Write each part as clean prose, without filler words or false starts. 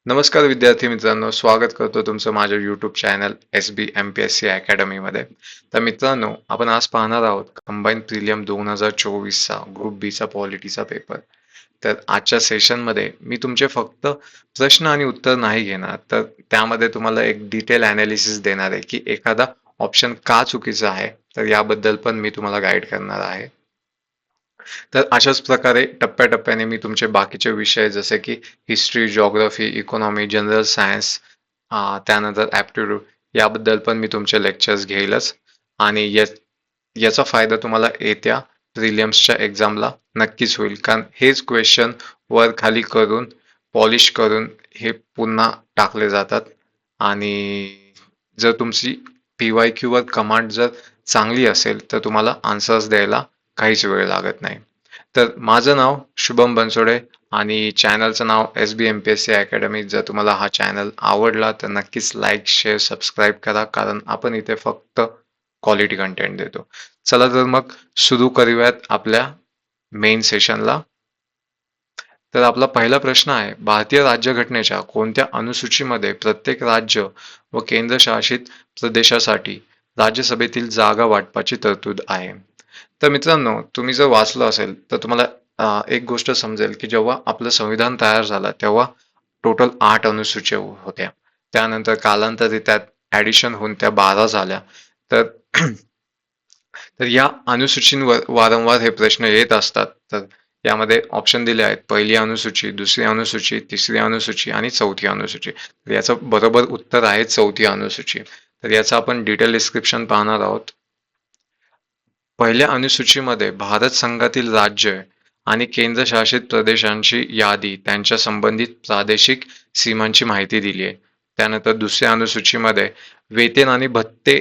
नमस्कार विद्यार्थी मित्रांनो, स्वागत करतो तुमचं माझ्या यूट्यूब चॅनल SB MPSC अकॅडमीमध्ये. तर मित्रांनो, आपण आज पाहणार आहोत कंबाईन प्रिलियम 2024चा ग्रुप बीचा पॉलिटीचा पेपर. तर आजच्या सेशनमध्ये मी तुमचे फक्त प्रश्न आणि उत्तर नाही घेणार, तर त्यामध्ये तुम्हाला एक डिटेल ॲनालिसिस देणार आहे की एखादा ऑप्शन का चुकीचा आहे, तर याबद्दल पण मी तुम्हाला गाईड करणार आहे. तर अशाच प्रकारे टप्प्याटप्प्याने मी तुमचे बाकीचे विषय जसे की history, geography, economy, general science, त्यानंतर ॲप्टिट्यूड याबद्दल पण मी तुमचे लेक्चर्स घेईलच. आणि याचा फायदा तुम्हाला येत्या प्रिलियम्सच्या एक्झामला नक्कीच होईल, कारण हेच क्वेश्चन वर खाली करून पॉलिश करून हे पुन्हा टाकले जातात. आणि जर तुमची PYQ वर कमांड जर चांगली असेल तर तुम्हाला आन्सर्स द्यायला काहीच वेळ लागत नाही. तर माझं नाव शुभम बनसोडे आणि चॅनलचं नाव SB MPSC अकॅडमी. जर तुम्हाला हा चॅनल आवडला तर नक्कीच लाईक, शेअर, सबस्क्राईब करा, कारण आपण इथे फक्त क्वालिटी कंटेंट देतो. चला तर मग सुरू करूयात आपल्या मेन सेशनला. तर आपला पहिला प्रश्न आहे, भारतीय राज्यघटनेच्या कोणत्या अनुसूचीमध्ये प्रत्येक राज्य व केंद्रशासित प्रदेशासाठी राज्यसभेतील जागा वाटपाची तरतूद आहे? तर मित्रांनो, तुम्ही जर वाचलं असेल तर तुम्हाला एक गोष्ट समजेल की जेव्हा आपलं संविधान तयार झालं तेव्हा टोटल 8 अनुसूच्या होत्या. त्यानंतर कालांतरी त्यात ॲडिशन होऊन त्या 12 झाल्या. तर तर या अनुसूचींवर वारंवार हे प्रश्न येत असतात. तर यामध्ये ऑप्शन दिले आहेत: पहिली अनुसूची, दुसरी अनुसूची, तिसरी अनुसूची आणि चौथी अनुसूची. तर याचं बरोबर उत्तर आहे चौथी अनुसूची. तर याचं आपण डिटेल डिस्क्रिप्शन पाहणार आहोत. पहिल्या अनुसूचीमध्ये भारत संघातील राज्य आणि केंद्रशासित प्रदेशांची यादी, त्यांच्या संबंधित प्रादेशिक सीमांची माहिती दिली आहे. त्यानंतर दुसऱ्या अनुसूचीमध्ये वेतन आणि भत्ते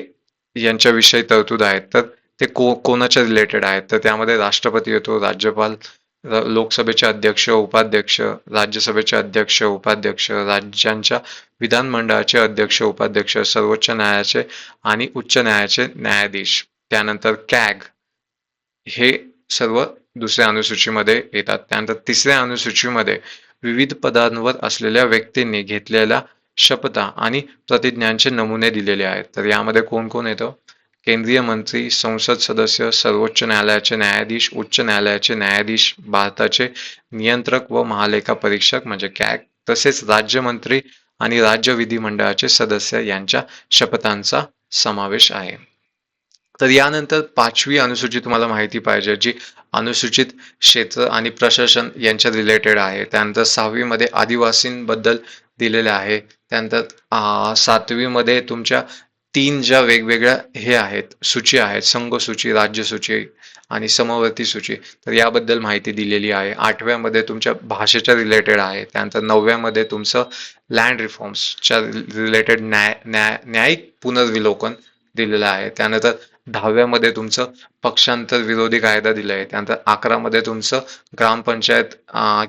यांच्याविषयी तरतूद आहेत. तर ते कोणाच्या रिलेटेड आहेत? तर त्यामध्ये राष्ट्रपती येतो, राज्यपाल, लोकसभेचे अध्यक्ष, उपाध्यक्ष, राज्यसभेचे अध्यक्ष, उपाध्यक्ष, राज्यांच्या विधानमंडळाचे अध्यक्ष, उपाध्यक्ष, सर्वोच्च न्यायालयाचे आणि उच्च न्यायालयाचे न्यायाधीश, त्यानंतर कॅग, हे सर्व दुसऱ्या अनुसूचीमध्ये येतात. त्यानंतर तिसऱ्या अनुसूचीमध्ये विविध पदांवर असलेल्या व्यक्तींनी घेतलेल्या शपथा आणि प्रतिज्ञांचे नमुने दिलेले आहेत. तर यामध्ये कोण कोण येतं? केंद्रीय मंत्री, संसद सदस्य, सर्वोच्च न्यायालयाचे न्यायाधीश, उच्च न्यायालयाचे न्यायाधीश, भारताचे नियंत्रक व महालेखा परीक्षक म्हणजे कॅग, तसेच राज्यमंत्री आणि राज्य विधिमंडळाचे सदस्य यांच्या शपथांचा समावेश आहे. तर यानंतर 5वी अनुसूची तुम्हाला माहिती पाहिजे, जी अनुसूचित क्षेत्र आणि प्रशासन यांच्या रिलेटेड आहे. त्यानंतर 6वी मध्ये आदिवासींबद्दल दिलेले आहे. त्यानंतर 7वी मध्ये तुमच्या 3 ज्या वेगवेगळ्या हे आहेत, सूची आहेत: संघ सूची, राज्य सूची आणि समवर्ती सूची. तर याबद्दल माहिती दिलेली आहे. 8व्या मध्ये तुमच्या भाषेच्या रिलेटेड आहे. त्यानंतर 9व्या मध्ये तुमचं लँड रिफॉर्म्सच्या रिलेटेड न्यायिक पुनर्विलोकन दिलेलं आहे. त्यानंतर 10व्या मध्ये तुमचं पक्षांतर विरोधी कायदा दिला आहे. त्यानंतर 11 मध्ये तुमचं ग्रामपंचायत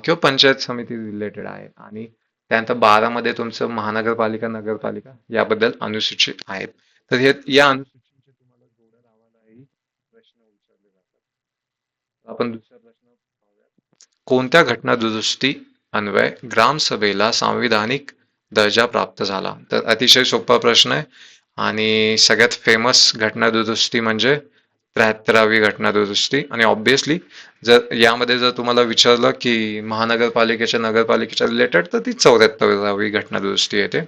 किंवा पंचायत समिती रिलेटेड आहे. आणि त्यानंतर 12 मध्ये तुमचं महानगरपालिका, नगरपालिका याबद्दल अनुसूचित आहेत. तर हे या अनुसूचीचे तुम्हाला जोड्या लावायलाही प्रश्न विचारले जातात. आपण दुसरा प्रश्न पाहूया. कोणत्या घटना दुरुस्ती अन्वये ग्रामसभेला सांविधानिक दर्जा प्राप्त झाला? तर अतिशय सोपा प्रश्न आहे. आणि सगळ्यात फेमस घटना दुरुस्ती म्हणजे 73वी घटना दुरुस्ती. आणि ऑब्विसली जर यामध्ये जर तुम्हाला विचारलं की महानगरपालिकेच्या, नगरपालिकेच्या रिलेटेड, तर ती 74वी घटना दुरुस्ती येते.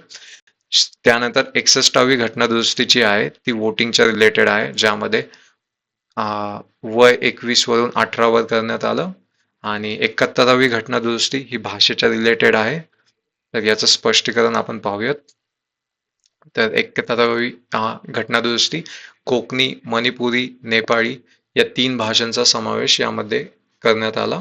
त्यानंतर 61वी घटना दुरुस्तीची आहे, ती वोटिंगच्या रिलेटेड आहे, ज्यामध्ये वय 21 वरून 18 वर करण्यात आलं. आणि 71वी घटना दुरुस्ती ही भाषेच्या रिलेटेड आहे. तर याचं स्पष्टीकरण आपण पाहूयात. तर 71वी घटना दुरुस्ती कोकणी, मणिपुरी, नेपाळी या 3 भाषांचा समावेश यामध्ये करण्यात आला.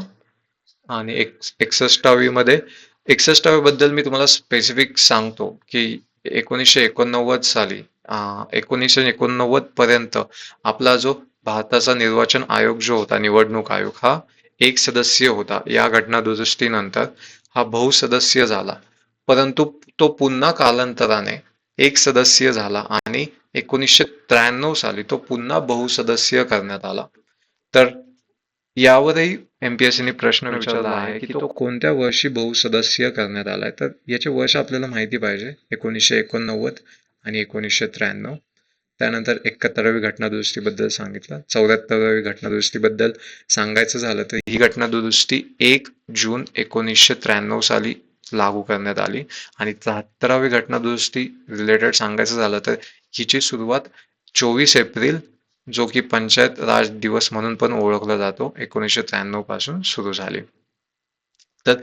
आणि 61वी मध्ये 61वी बद्दल मी तुम्हाला स्पेसिफिक सांगतो की 1989 साली 1989 पर्यंत आपला जो भारताचा निर्वाचन आयोग जो होता, निवडणूक आयोग, हा एक सदस्यीय होता. या घटना दुरुस्तीनंतर हा बहुसदस्यीय झाला, परंतु तो पुन्हा कालांतराने एक सदस्यीय झाला आणि 1993 साली तो पुन्हा बहुसदस्यीय करण्यात आला. तर यावरही MPSCने प्रश्न विचारला आहे की तो कोणत्या वर्षी बहुसदस्यीय करण्यात आलाय, तर याचे वर्ष आपल्याला माहिती पाहिजे. 1989 आणि 1993. त्यानंतर 71वी घटनादुरुस्तीबद्दल सांगितलं. 74वी घटनादुरुस्तीबद्दल सांगायचं झालं तर ही घटनादुरुस्ती 1 जून 1993 साली लागू करण्यात आली आणि 73वी घटनादुरुस्ती रिलेटेड सांगायचं झालं तर हिची सुरुवात 24 एप्रिल जो की पंचायत राज दिवस म्हणून पण ओळखला जातो 1993 पासून सुरू झाली. तर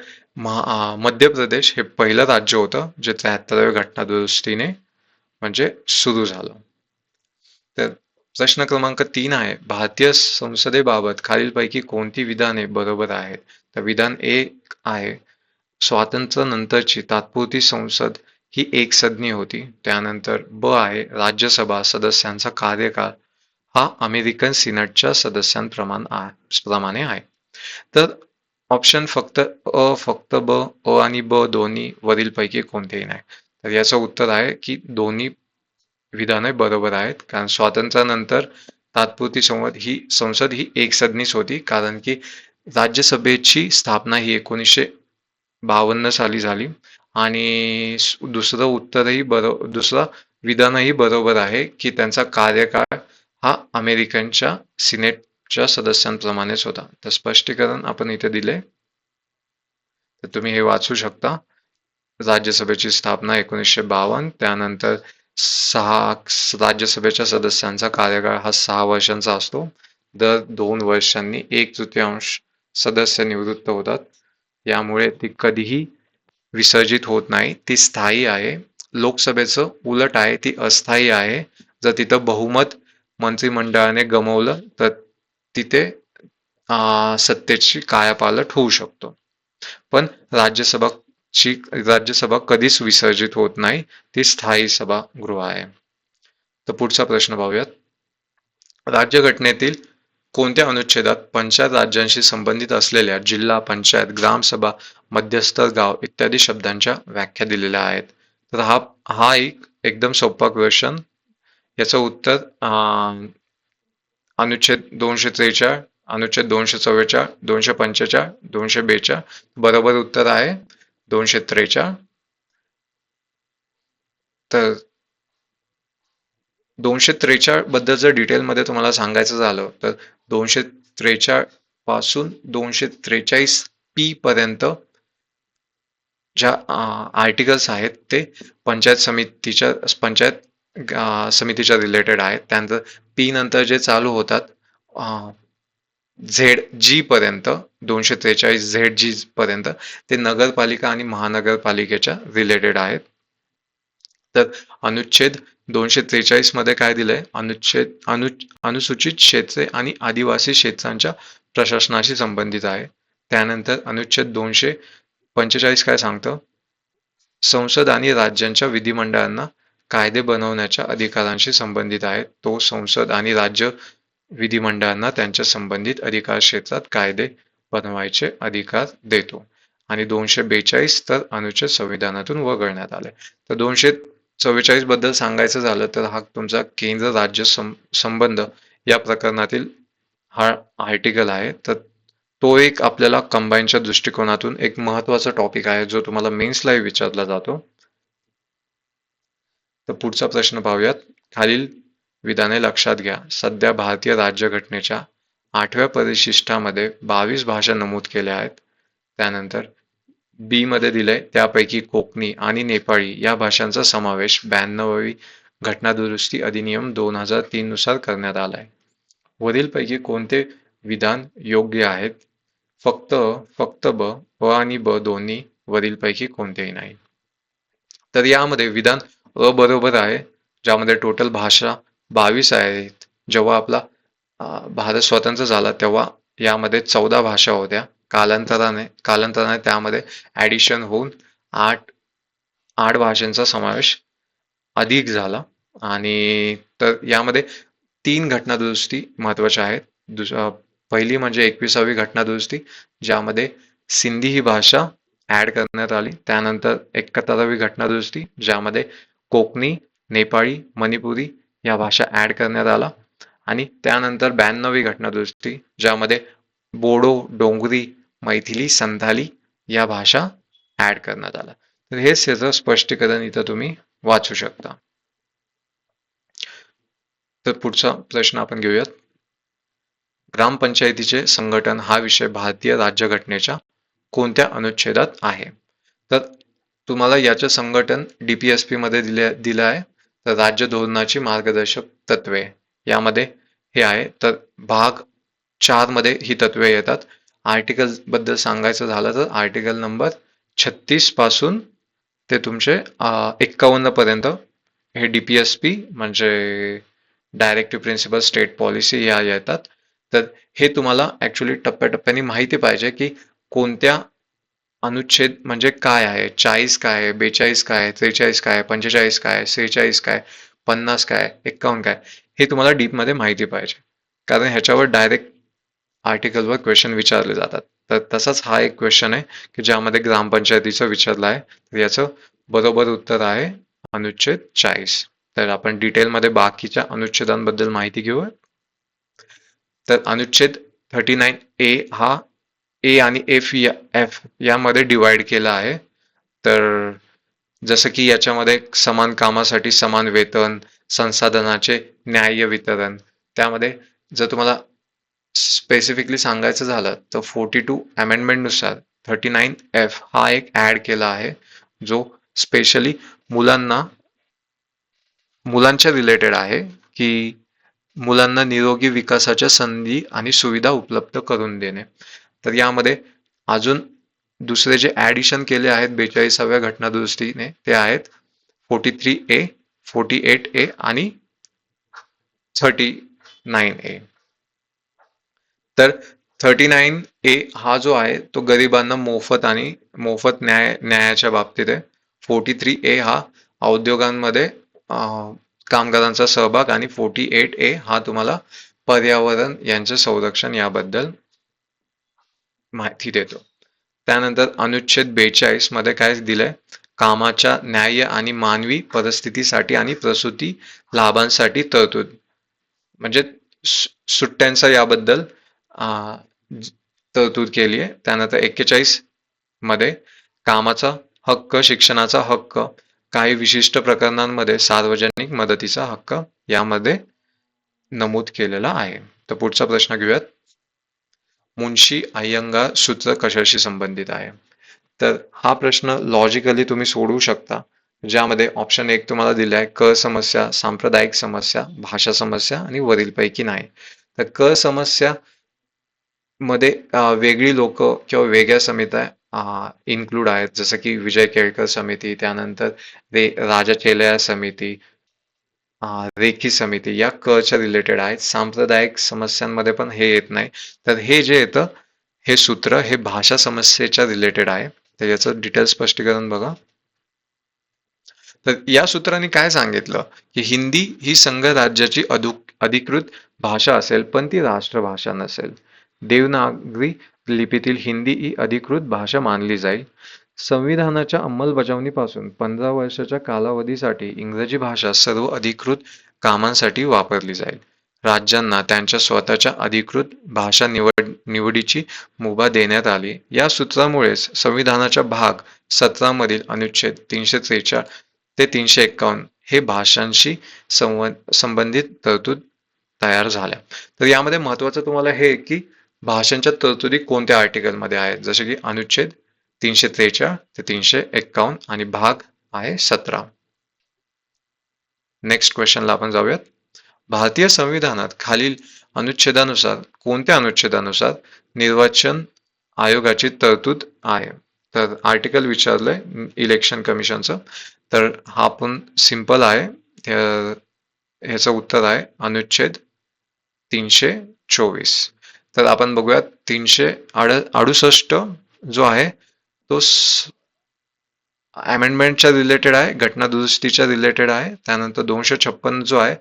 मध्य प्रदेश हे पहिलं राज्य होतं जे 73व्या घटनादुरुस्तीने म्हणजे सुरू झालं. तर प्रश्न क्रमांक 3 आहे, भारतीय संसदेबाबत खालीलपैकी कोणती विधाने बरोबर आहेत? तर विधान 1 आहे, स्वातंत्र्यानंतरची तात्पुरती संसद ही एकसदनी होती. त्यानंतर ब आहे, राज्यसभा सदस्यांचा कार्यकाळ हा अमेरिकन सिनेटच्या सदस्यांप्रमाणे आहे. तर ऑप्शन फक्त फक्त ब, आणि ब दोन्ही वरीलपैकी कोणतेही नाही. तर याचं उत्तर आहे की दोन्ही विधाने बरोबर आहेत, कारण स्वातंत्र्यानंतर तात्पुरती संसद ही एकसदनीच होती, कारण की राज्यसभेची स्थापना ही 1952 साली झाली आणि दुसरं विधानही बरोबर आहे की त्यांचा कार्यकाळ हा अमेरिकनच्या सिनेटच्या सदस्यांप्रमाणेच होता. तर स्पष्टीकरण आपण इथे दिले, तर तुम्ही हे वाचू शकता. राज्यसभेची स्थापना 1952, त्यानंतर राज्यसभेच्या सदस्यांचा कार्यकाळ हा 6 वर्षांचा असतो. दर 2 वर्षांनी 1/3 सदस्य निवृत्त होतात. यामुळे ती कधीही विसर्जित होत नाही, ती स्थायी आहे. लोकसभेचं उलट आहे, ती अस्थायी आहे. जर तिथं बहुमत मंत्रिमंडळाने गमावलं तर तिथे सत्तेची कायापालट होऊ शकतो. पण राज्यसभा कधीच विसर्जित होत नाही, ती स्थायी सभागृह आहे. तर पुढचा प्रश्न पाहूयात. राज्यघटनेतील कोणत्या अनुच्छेदात पंचायत राज्यांशी संबंधित असलेल्या जिल्हा, पंचायत, ग्रामसभा, मध्यस्थ गाव इत्यादी शब्दांच्या व्याख्या दिलेल्या आहेत? तर हा एक एकदम सोपा क्वेश्चन. याचं उत्तर अनुच्छेद 243, अनुच्छेद 244, 245, 242. बरोबर उत्तर आहे 243. तर 243 बद्दल जर डिटेलमध्ये तुम्हाला सांगायचं झालं तर 243 पासून 243 पर्यंत ज्या आर्टिकल्स आहेत ते पंचायत समितीच्या रिलेटेड आहेत. त्यानंतर पी नंतर जे चालू होतात ZG पर्यंत, 243 ZG पर्यंत ते नगरपालिका आणि महानगरपालिकेच्या रिलेटेड आहेत. तर अनुच्छेद 243 मध्ये काय दिलंय? अनुसूचित क्षेत्रे आणि आदिवासी क्षेत्रांच्या प्रशासनाशी संबंधित आहे. त्यानंतर अनुच्छेद 245 काय सांगतं? संसद आणि राज्यांच्या विधिमंडळांना कायदे बनवण्याच्या अधिकारांशी संबंधित आहे. तो संसद आणि राज्य विधिमंडळांना त्यांच्या संबंधित अधिकार क्षेत्रात कायदे बनवायचे अधिकार देतो. आणि 242 तर अनुच्छेद संविधानातून वगळण्यात आले. तर 244 बद्दल सांगायचं झालं तर हा तुमचा केंद्र राज्य संबंध या प्रकरणातील हा आर्टिकल आहे. तर तो एक आपल्याला कंबाईनच्या दृष्टिकोनातून एक महत्वाचा टॉपिक आहे जो तुम्हाला मेन्सलाही विचारला जातो. तर पुढचा प्रश्न पाहूयात. खालील विधाने लक्षात घ्या. सध्या भारतीय राज्यघटनेच्या 8व्या परिशिष्टामध्ये 22 भाषा नमूद केल्या आहेत. त्यानंतर बी मध्ये दिलंय त्यापैकी कोकणी आणि नेपाळी या भाषांचा समावेश 92वी घटनादुरुस्ती अधिनियम 2003 नुसार करण्यात आलाय. वरीलपैकी कोणते विधान योग्य आहेत? फक्त ब आणि ब दोन्ही वरीलपैकी कोणतेही नाही. तर यामध्ये विधान अ बरोबर आहे, ज्यामध्ये टोटल भाषा 22 आहेत. जेव्हा आपला भारत स्वतंत्र झाला तेव्हा यामध्ये 14 भाषा होत्या. कालांतराने त्यामध्ये ॲडिशन होऊन 8 भाषांचा समावेश अधिक झाला. आणि तर यामध्ये 3 घटनादुरुस्ती महत्वाच्या आहेत. पहिली म्हणजे 21वी घटनादुरुस्ती, ज्यामध्ये सिंधी ही भाषा ऍड करण्यात आली. त्यानंतर 71वी घटनादुरुस्ती, ज्यामध्ये कोकणी, नेपाळी, मणिपुरी या भाषा ऍड करण्यात आला. आणि त्यानंतर 92वी घटनादुरुस्ती, ज्यामध्ये बोडो, डोंगरी, मैथिली, संथाली या भाषा ऍड करण्यात आल्या. तर हे त्याचं स्पष्टीकरण इथं तुम्ही वाचू शकता. तर पुढचा प्रश्न आपण घेऊयात. ग्रामपंचायतीचे संघटन हा विषय भारतीय राज्यघटनेच्या कोणत्या अनुच्छेदात आहे? तर तुम्हाला याचे संघटन DPSP मध्ये दिलं आहे. तर राज्य धोरणाची मार्गदर्शक तत्वे यामध्ये हे आहे. तर भाग 4 मध्ये ही तत्वे येतात. आर्टिकल बद्दल सांगायचं झालं तर आर्टिकल नंबर 36 पासून ते तुमचे 51 पर्यंत हे DPSP म्हणजे डायरेक्टिव्ह प्रिन्सिपल स्टेट पॉलिसी या येतात. तर हे तुम्हाला ऍक्च्युली टप्प्याटप्प्याने माहिती पाहिजे की कोणत्या अनुच्छेद म्हणजे काय आहे, 40 काय आहे, 42 काय आहे, 43 काय आहे, 45 काय आहे, 46 काय, 50 काय, 51 काय, हे तुम्हाला डीप मध्ये माहिती पाहिजे. कारण ह्याच्यावर डायरेक्ट आर्टिकलवर क्वेश्चन विचारले जातात. तर तसाच हा एक क्वेश्चन आहे की ज्यामध्ये ग्रामपंचायतीचं विचारलं आहे. तर याचं बरोबर उत्तर आहे अनुच्छेद 40. तर आपण डिटेलमध्ये बाकीच्या अनुच्छेदांबद्दल माहिती घेऊ. तर अनुच्छेद 39A हा ए आणि एफ यामध्ये डिवाइड केला आहे. तर जसं की याच्यामध्ये समान कामासाठी समान वेतन, संसाधनाचे न्याय्य वितरण, त्यामध्ये जर तुम्हाला स्पेसिफिकली सांगायचं झालं तर 42 अमेंडमेंट नुसार 39F हा एक ऍड केला आहे जो स्पेशली मुलांच्या रिलेटेड आहे की मुलांना निरोगी विकासाच्या संधी आणि सुविधा उपलब्ध करून देणे. तर यामध्ये अजून दुसरे जे ऍडिशन केले आहेत 42व्या घटनादुरुस्तीने ते आहेत 43A, 48A आणि 39A. तर 39A हा जो आहे तो गरिबांना मोफत न्यायाच्या बाबतीत आहे. 43A हा उद्योगांमध्ये कामगारांचा सहभाग आणि 48A हा तुम्हाला पर्यावरण यांचे संरक्षण याबद्दल माहिती देतो. त्यानंतर अनुच्छेद 42 मध्ये काय दिलंय? कामाच्या न्याय्य आणि मानवी परिस्थितीसाठी आणि प्रसूती लाभांसाठी तरतूद, म्हणजे सुट्ट्यांचा याबद्दल तरतूद केली आहे. त्यानंतर 41 मध्ये कामाचा हक्क, शिक्षणाचा हक्क, काही विशिष्ट प्रकरणांमध्ये सार्वजनिक मदतीचा हक्क यामध्ये नमूद केलेला आहे. तर पुढचा प्रश्न घेऊयात. मुन्शी अय्यंगार सूत्र कशाशी संबंधित आहे? तर हा प्रश्न लॉजिकली तुम्ही सोडवू शकता, ज्यामध्ये ऑप्शन 1 तुम्हाला दिले आहे क समस्या, सांप्रदायिक समस्या, भाषा समस्या आणि वरीलपैकी नाही. तर क समस्या मध्ये वेगळी लोक किंवा वेगळ्या समित्या इन्क्लूड आहेत, जसं की विजय केळकर समिती, त्यानंतर राजा चेलया समिती, रेखी समिती या क च्या रिलेटेड आहेत. सांप्रदायिक समस्यांमध्ये पण हे येत नाही. तर हे जे येतं हे सूत्र हे भाषा समस्येच्या रिलेटेड आहे. तर याचं डिटेल स्पष्टीकरण बघा. तर या सूत्राने काय सांगितलं की हिंदी ही संघ राज्याची अधिकृत भाषा असेल पण ती राष्ट्रभाषा नसेल. देवनागरी लिपीतील हिंदी ही अधिकृत भाषा मानली जाईल. संविधानाच्या अंमलबजावणीपासून 15 वर्षाच्या कालावधीसाठी इंग्रजी भाषा सर्व अधिकृत कामांसाठी वापरली जाईल. राज्यांना त्यांच्या स्वतःच्या अधिकृत भाषा निवडीची मुभा देण्यात आली. या सूत्रामुळेच संविधानाच्या भाग 17 मधील अनुच्छेद 343 ते 351 हे भाषांशी संबंधित तरतूद तयार झाल्या. तर यामध्ये महत्वाचं तुम्हाला हे की भाषांच्या तरतुदी कोणत्या आर्टिकल मध्ये आहेत, जसे की अनुच्छेद 343 ते 351 आणि भाग आहे 17. नेक्स्ट क्वेश्चनला आपण जाऊयात. भारतीय संविधानात खालील अनुच्छेदानुसार कोणत्या अनुच्छेदानुसार निर्वाचन आयोगाची तरतूद आहे? तर आर्टिकल विचारलंय इलेक्शन कमिशनचं. तर हा पण सिंपल आहे. ह्याचं उत्तर आहे अनुच्छेद 324. तर आपण बघूयात 368 जो आहे तो अमेंडमेंटच्या रिलेटेड आहे, घटना दुरुस्तीच्या रिलेटेड आहे. त्यानंतर 256 जो आहे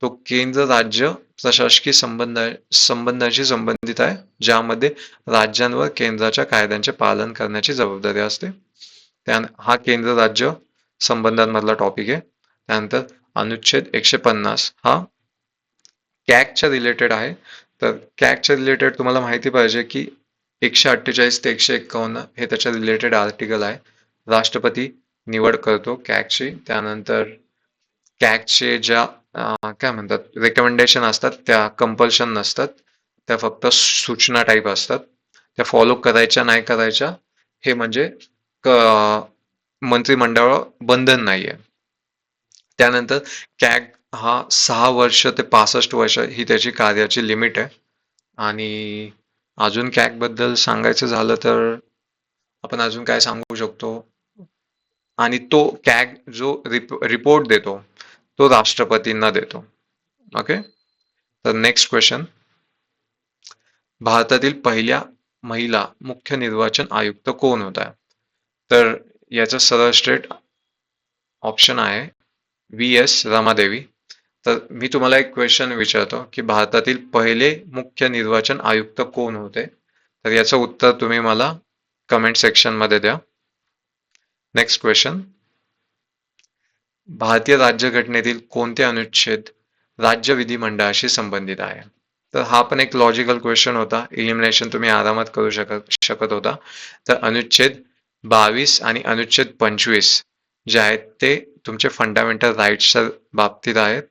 तो केंद्र राज्य प्रशासकीय संबंधांशी संबंधित आहे, ज्यामध्ये राज्यांवर केंद्राच्या कायद्यांचे पालन करण्याची जबाबदारी असते. हा केंद्र राज्य संबंधांमधला टॉपिक आहे. त्यानंतर अनुच्छेद 150 हा कॅगच्या रिलेटेड आहे, तर कॅगच्या रिलेटेड तुम्हाला माहिती पाहिजे की 148 ते 151 हे त्याच्या रिलेटेड आर्टिकल आहे. राष्ट्रपती निवड करतो कॅगची. त्यानंतर कॅगचे ज्या काय म्हणतात रेकमेंडेशन असतात त्या कंपल्शन नसतात, त्या फक्त सूचना टाईप असतात. त्या फॉलो करायच्या नाही करायच्या हे म्हणजे मंत्रिमंडळावर बंधन नाहीये. त्यानंतर कॅग हा 6 वर्ष ते 65 वर्ष ही त्याची कार्याची लिमिट आहे. आणि अजून कॅग बद्दल सांगायचं झालं तर आपण अजून काय सांगू शकतो, आणि तो कॅग जो रिपोर्ट देतो तो राष्ट्रपतींना देतो. ओके. तर नेक्स्ट क्वेश्चन, भारतातील पहिल्या महिला मुख्य निर्वाचन आयुक्त कोण होत्या? तर याचं सरळ स्ट्रेट ऑप्शन आहे V.S. रमादेवी. तर मी तुम्हाला एक क्वेश्चन विचारतो की भारतातील पहिले मुख्य निर्वाचन आयुक्त कोण होते? तर याचं उत्तर तुम्ही मला कमेंट सेक्शन मध्ये द्या. नेक्स्ट क्वेश्चन, भारतीय राज्यघटनेतील कोणते अनुच्छेद राज्य विधिमंडळाशी संबंधित आहे? तर हा पण एक लॉजिकल क्वेश्चन होता, इलिमिनेशन तुम्ही आरामात करू शकत होता. तर अनुच्छेद 22 आणि अनुच्छेद 25 जे आहेत ते तुमचे फंडामेंटल राईट्सच्या बाबतीत आहेत,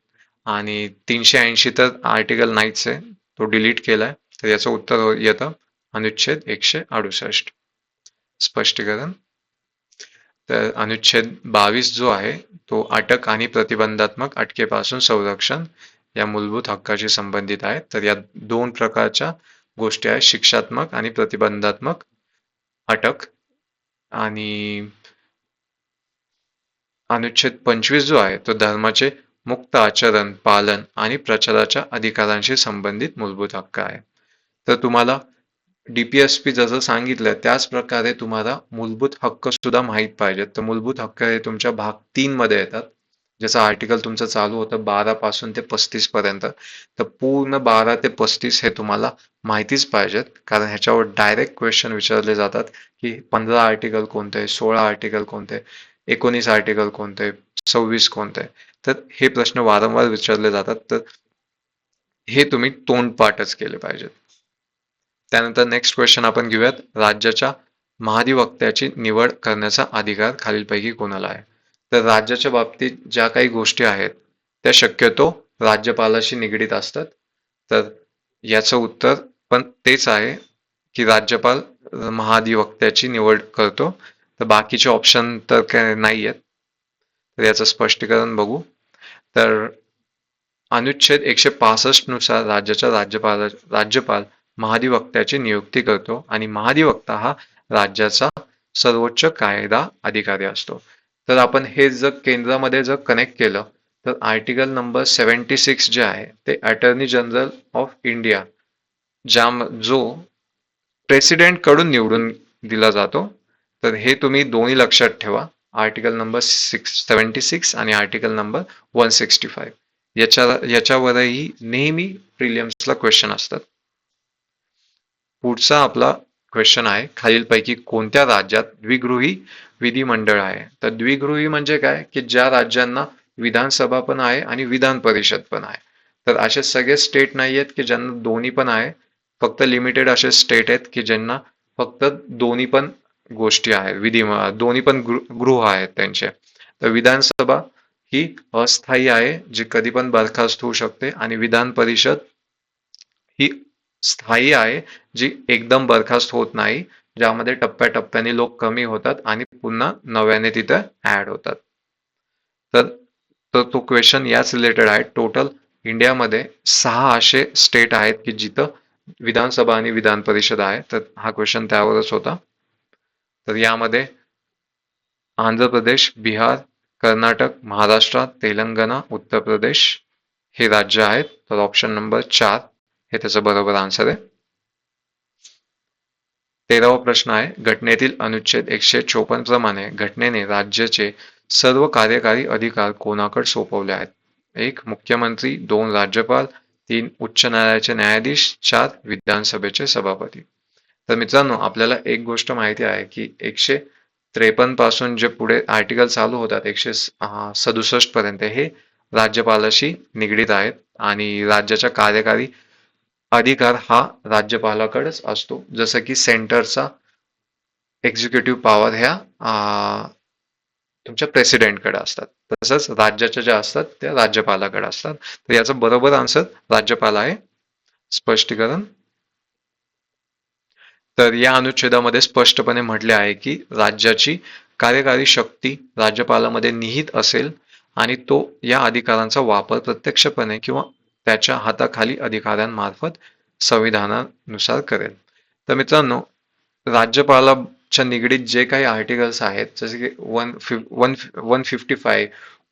आणि 380 तर आर्टिकल नाहीच आहे, तो डिलीट केलाय. तर याचं उत्तर येतं अनुच्छेद 168. स्पष्टीकरण, तर अनुच्छेद 22 जो आहे तो अटक आणि प्रतिबंधात्मक अटकेपासून संरक्षण या मूलभूत हक्काशी संबंधित आहे. तर या दोन प्रकारच्या गोष्टी आहेत, शिक्षात्मक आणि प्रतिबंधात्मक अटक. आणि अनुच्छेद 25 जो आहे तो धर्माचे मुक्त आचरण, पालन आणि प्रचाराच्या अधिकारांशी संबंधित मूलभूत हक्क आहे. तर तुम्हाला DPSP जसं सांगितलं त्याच प्रकारे तुम्हाला मूलभूत हक्क सुद्धा माहीत पाहिजेत. तर मूलभूत हक्क हे तुमच्या भाग 3 मध्ये येतात, ज्याचं आर्टिकल तुमचं चालू होतं 12 पासून ते 35 पर्यंत. तर पूर्ण 12 ते 35 हे तुम्हाला माहितीच पाहिजेत, कारण ह्याच्यावर डायरेक्ट क्वेश्चन विचारले जातात की 15 आर्टिकल कोणते, 16 आर्टिकल कोणते, 19 आर्टिकल कोणते, 26 कोणते. तर हे प्रश्न वारंवार विचारले जातात, तर हे तुम्ही तोंडपाठच केले पाहिजेत. त्यानंतर नेक्स्ट क्वेश्चन आपण घेऊयात, राज्याच्या महाधिवक्त्याची निवड करण्याचा अधिकार खालीलपैकी कोणाला आहे? तर राज्याच्या बाबतीत ज्या काही गोष्टी आहेत त्या शक्यतो राज्यपालाशी निगडीत असतात. तर याचं उत्तर पण तेच आहे की राज्यपाल महाधिवक्त्याची निवड करतो. तर बाकीचे ऑप्शन तर काय नाही आहेत. तर याचं स्पष्टीकरण बघू. तर अनुच्छेद 165 नुसार राज्याचा राज्यपाल महाधिवक्त्याची नियुक्ती करतो, आणि महाधिवक्ता हा राज्याचा सर्वोच्च कायदा अधिकारी असतो. तर आपण हे जर केंद्रामध्ये जर कनेक्ट केलं तर आर्टिकल नंबर 76 जे आहे ते अटॉर्नी जनरल ऑफ इंडिया जो प्रेसिडेंट कडून निवडून दिला जातो. तर हे तुम्ही दोन्ही लक्षात ठेवा, आर्टिकल नंबर 76 आणि आर्टिकल नंबर 165. याच्यावरही नेहमी प्रिलियम्सला क्वेश्चन असतात. पुढचा आपला क्वेश्चन आहे, खालीलपैकी कोणत्या राज्यात द्विगृही विधिमंडळ आहे? तर द्विगृही म्हणजे काय की ज्या राज्यांना विधानसभा पण आहे आणि विधान परिषद पण आहे. तर असे सगळे स्टेट नाही आहेत की ज्यांना दोन्ही पण आहे, फक्त लिमिटेड असे स्टेट आहेत की ज्यांना फक्त दोन्ही पण गोष्टी आहेत, दोन्ही पण गृह आहेत त्यांचे. तर विधानसभा ही अस्थायी आहे, जी कधी पण बरखास्त होऊ शकते, आणि विधान परिषद ही स्थायी आहे, जी एकदम बरखास्त होत नाही, ज्यामध्ये टप्प्याटप्प्याने लोक कमी होतात आणि पुन्हा नव्याने तिथे ऍड होतात. तर तो क्वेश्चन याच रिलेटेड आहे. टोटल इंडियामध्ये 6 असे स्टेट आहेत की जिथं विधानसभा आणि विधान परिषद आहे. तर हा क्वेश्चन त्यावरच होता. तर यामध्ये आंध्र प्रदेश, बिहार, कर्नाटक, महाराष्ट्र, तेलंगणा, उत्तर प्रदेश हे राज्य आहेत. तर ऑप्शन नंबर 4 हे त्याचं बरोबर आन्सर आहे. 13वा प्रश्न आहे, घटनेतील अनुच्छेद 154 प्रमाणे घटनेने राज्याचे सर्व कार्यकारी अधिकार कोणाकडे सोपवले आहेत? 1. मुख्यमंत्री, 2. राज्यपाल, 3. उच्च न्यायालयाचे न्यायाधीश, 4. विधानसभेचे सभापती. तर मित्रांनो, आपल्याला एक गोष्ट माहिती आहे की 153 पासून जे पुढे आर्टिकल चालू होतात 167 पर्यंत हे राज्यपालाशी निगडीत आहेत, आणि राज्याच्या कार्यकारी अधिकार हा राज्यपालाकडेच असतो. जसं की सेंटरचा एक्झिक्युटिव्ह पॉवर ह्या तुमच्या प्रेसिडेंटकडे असतात. तसंच राज्याच्या ज्या असतात त्या राज्यपालाकडे असतात. तर याचं बरोबर आन्सर राज्यपाल आहे. स्पष्टीकरण. तर या अनुच्छेदामध्ये स्पष्टपणे म्हटले आहे की राज्याची कार्यकारी शक्ती राज्यपालामध्ये निहित असेल आणि तो या अधिकारांचा वापर प्रत्यक्षपणे किंवा त्याच्या हाताखाली अधिकाऱ्यांमार्फत संविधानानुसार करेल. तर मित्रांनो, राज्यपालाच्या निगडीत जे काही आर्टिकल्स आहेत, जसे की 155,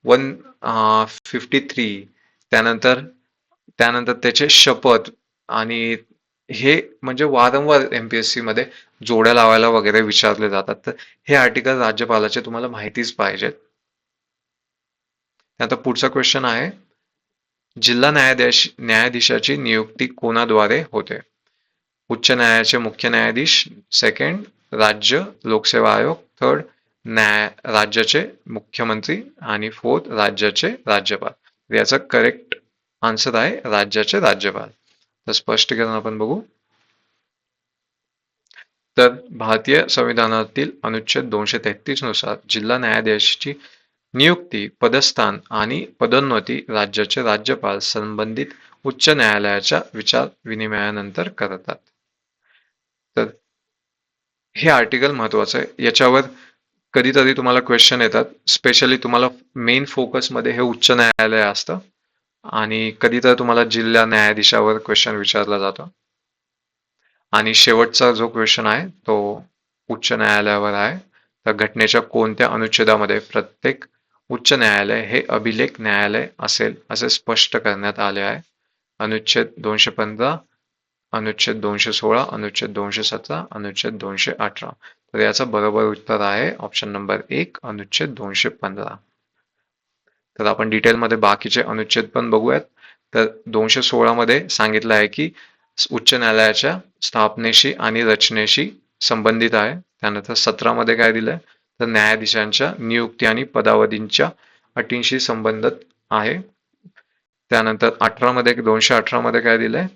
153, त्यानंतर त्यानंतर त्याचे शपथ आणि हे म्हणजे वारंवार एमपीएससी मध्ये जोड्या लावायला वगैरे विचारले जातात. तर हे आर्टिकल राज्यपालाचे तुम्हाला माहितीच पाहिजेत. आता पुढचा क्वेश्चन आहे, जिल्हा न्यायाधीशाची नियुक्ती कोणाद्वारे होते? उच्च न्यायालयाचे मुख्य न्यायाधीश, सेकंड राज्य लोकसेवा आयोग, थर्ड राज्याचे मुख्यमंत्री आणि फोर्थ राज्याचे राज्यपाल. याचा करेक्ट आन्सर आहे राज्याचे राज्यपाल. तर स्पष्टीकरण आपण बघू. तर भारतीय संविधानातील अनुच्छेद 233 नुसार जिल्हा न्यायाधीशाची नियुक्ती, पदस्थान आणि पदोन्नती राज्याचे राज्यपाल संबंधित उच्च न्यायालयाच्या विचार विनिमयानंतर करतात. तर हे आर्टिकल महत्वाचं आहे. याच्यावर कधीतरी तुम्हाला क्वेश्चन येतात. स्पेशली तुम्हाला मेन फोकसमध्ये हे उच्च न्यायालय असतं आणि कधीतरी तुम्हाला जिल्हा न्यायाधीशावर क्वेश्चन विचारला जातो. आणि शेवटचा जो क्वेश्चन आहे तो उच्च न्यायालयावर आहे. तर घटनेच्या कोणत्या अनुच्छेदामध्ये प्रत्येक उच्च न्यायालय हे अभिलेख न्यायालय असेल असे स्पष्ट करण्यात आले आहे? अनुच्छेद 215, अनुच्छेद 216, अनुच्छेद 217, अनुच्छेद 218. तर याचं बरोबर उत्तर आहे ऑप्शन नंबर 1, अनुच्छेद 215. तर आपण डिटेलमध्ये बाकीचे अनुच्छेद पण बघूयात. तर 216 मध्ये सांगितलं आहे की उच्च न्यायालयाच्या स्थापनेशी आणि रचनेशी संबंधित आहे. त्यानंतर 17 मध्ये काय दिलंय, तर न्यायाधीशांच्या नियुक्ती आणि पदावधींच्या अटींशी संबंधित आहे. त्यानंतर 18 मध्ये 218 मध्ये काय दिलंय,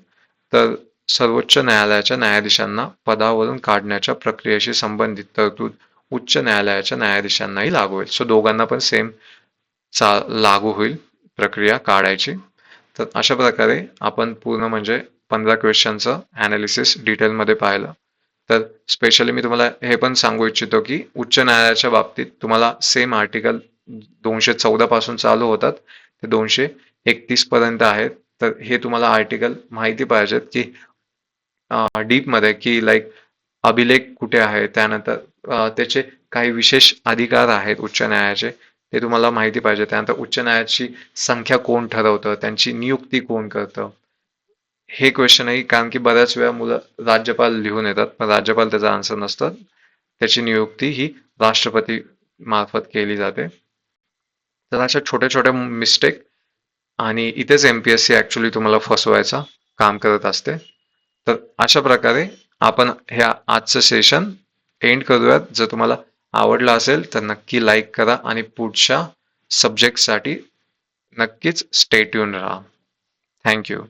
तर सर्वोच्च न्यायालयाच्या न्यायाधीशांना पदावरून काढण्याच्या प्रक्रियेशी संबंधित तरतूद उच्च न्यायालयाच्या न्यायाधीशांनाही लागू होईल. सो दोघांना पण सेम लागू होईल प्रक्रिया काढायची. तर अशा प्रकारे आपण पूर्ण म्हणजे 15 क्वेश्चनचं ॲनालिसिस डिटेलमध्ये पाहिलं. तर स्पेशली मी तुम्हाला हे पण सांगू इच्छितो की उच्च न्यायालयाच्या बाबतीत तुम्हाला सेम आर्टिकल 214 पासून चालू होतात ते 231 पर्यंत आहेत. तर हे तुम्हाला आर्टिकल माहिती पाहिजेत की डीप मध्ये की लाईक अभिलेख कुठे आहे, त्यानंतर त्याचे काही विशेष अधिकार आहेत उच्च न्यायालयाचे ते तुम्हाला माहिती पाहिजे. त्यानंतर उच्च न्यायालयाची संख्या कोण ठरवतं, त्यांची नियुक्ती कोण करतं, हे क्वेश्चनही, कारण की बऱ्याच वेळा मुलं राज्यपाल लिहून येतात पण राज्यपाल त्याचा आन्सर नसतात. त्याची नियुक्ती ही राष्ट्रपती मार्फत केली जाते. तर अशा छोट्या छोट्या मिस्टेक आणि इथेच एमपीएससी ऍक्च्युली तुम्हाला फसवायचा काम करत असते. तर अशा प्रकारे आपण ह्या आजचं सेशन एंड करूयात. जर तुम्हाला आवडलं असेल तर नक्की लाईक करा आणि पुढच्या सब्जेक्टसाठी नक्कीच स्टे ट्यून राहा. थँक्यू.